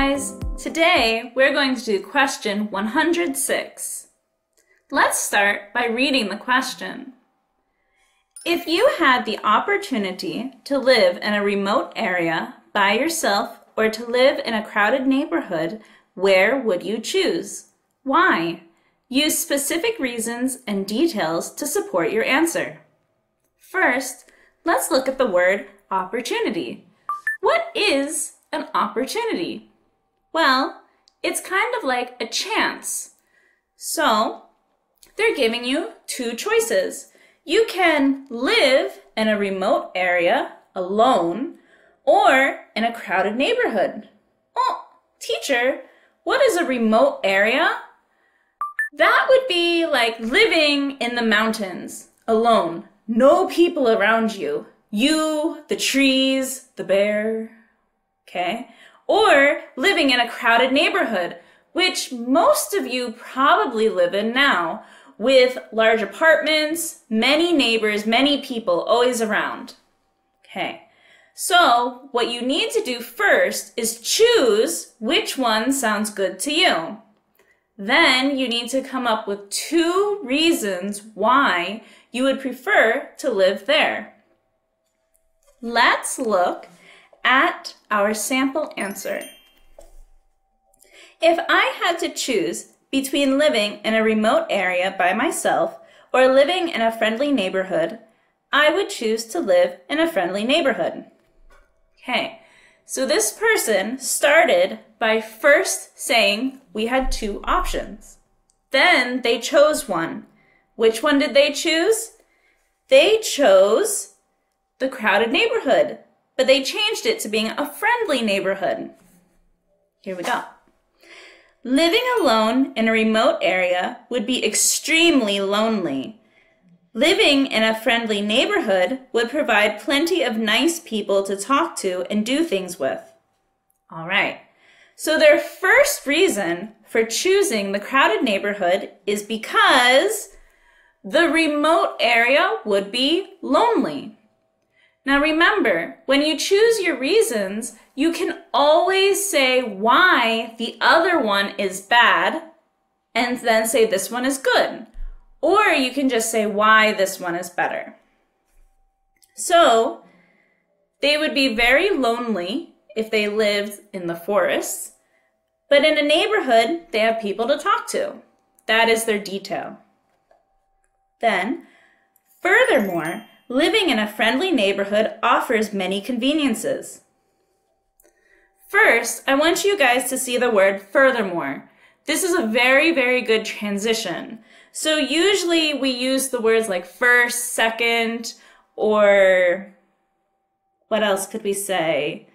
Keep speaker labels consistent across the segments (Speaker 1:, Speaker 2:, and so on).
Speaker 1: guys! Today we're going to do question 106. Let's start by reading the question. If you had the opportunity to live in a remote area by yourself or to live in a crowded neighborhood, where would you choose? Why? Use specific reasons and details to support your answer. First, let's look at the word opportunity. What is an opportunity? Well, it's kind of like a chance. So, they're giving you two choices. You can live in a remote area alone or in a crowded neighborhood. Oh, teacher, what is a remote area? That would be like living in the mountains alone. No people around you. You, the trees, the bear. Okay? Or living in a crowded neighborhood, which most of you probably live in now, with large apartments, many neighbors, many people always around. Okay. So what you need to do first is choose which one sounds good to you. Then you need to come up with two reasons why you would prefer to live there. Let's look at our sample answer. If I had to choose between living in a remote area by myself or living in a friendly neighborhood, I would choose to live in a friendly neighborhood. Okay, so this person started by first saying we had two options. Then they chose one. Which one did they choose? They chose the crowded neighborhood, but they changed it to being a friendly neighborhood. Here we go. Living alone in a remote area would be extremely lonely. Living in a friendly neighborhood would provide plenty of nice people to talk to and do things with. All right. So their first reason for choosing the crowded neighborhood is because the remote area would be lonely. Now remember, when you choose your reasons, you can always say why the other one is bad and then say this one is good. Or you can just say why this one is better. So they would be very lonely if they lived in the forest, but in a neighborhood, they have people to talk to. That is their detail. Then, furthermore, living in a friendly neighborhood offers many conveniences. First, I want you guys to see the word furthermore. This is a very, very good transition. So usually we use the words like first, second, or what else could we say?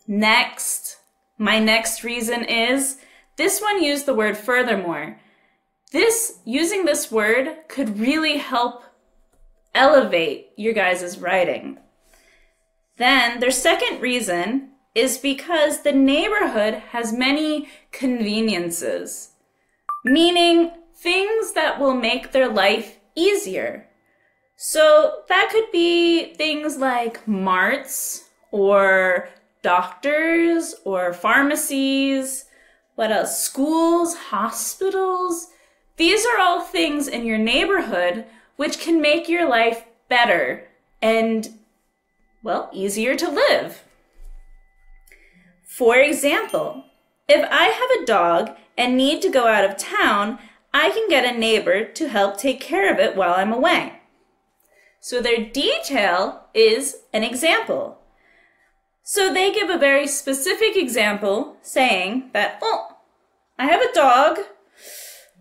Speaker 1: Next. My next reason is. This one used the word furthermore. Using this word could really help elevate your guys' writing. Then their second reason is because the neighborhood has many conveniences, meaning things that will make their life easier. So that could be things like marts or doctors or pharmacies. What else? Schools, hospitals. These are all things in your neighborhood which can make your life better and, well, easier to live. For example, if I have a dog and need to go out of town, I can get a neighbor to help take care of it while I'm away. So their detail is an example. So they give a very specific example saying that, oh, I have a dog,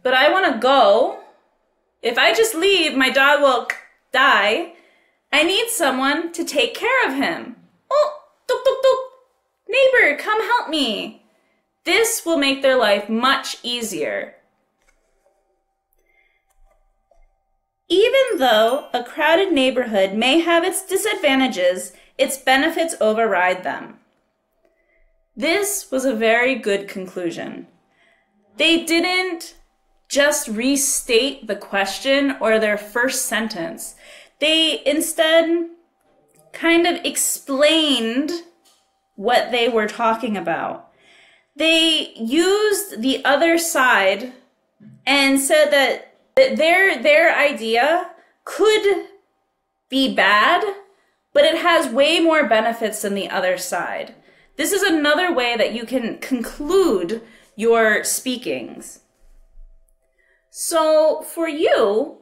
Speaker 1: but I want to go. If I just leave, my dog will die. I need someone to take care of him. Oh, tuk tuk tuk. Neighbor, come help me. This will make their life much easier. Even though a crowded neighborhood may have its disadvantages, its benefits override them. This was a very good conclusion. They didn't just restate the question or their first sentence. They instead kind of explained what they were talking about. they used the other side and said that their idea could be bad, but it has way more benefits than the other side. This is another way that you can conclude your speakings. So for you,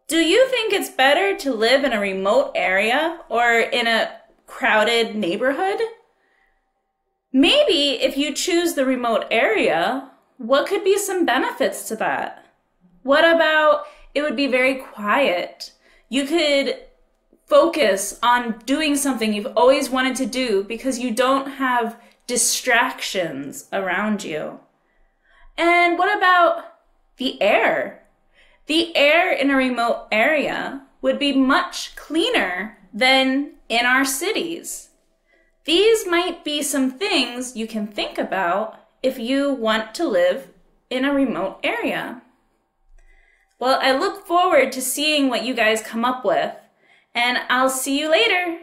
Speaker 1: do you think it's better to live in a remote area or in a crowded neighborhood? Maybe if you choose the remote area, what could be some benefits to that? What about it would be very quiet? You could focus on doing something you've always wanted to do because you don't have distractions around you. And what about the air? The air in a remote area would be much cleaner than in our cities. These might be some things you can think about if you want to live in a remote area. Well, I look forward to seeing what you guys come up with, and I'll see you later.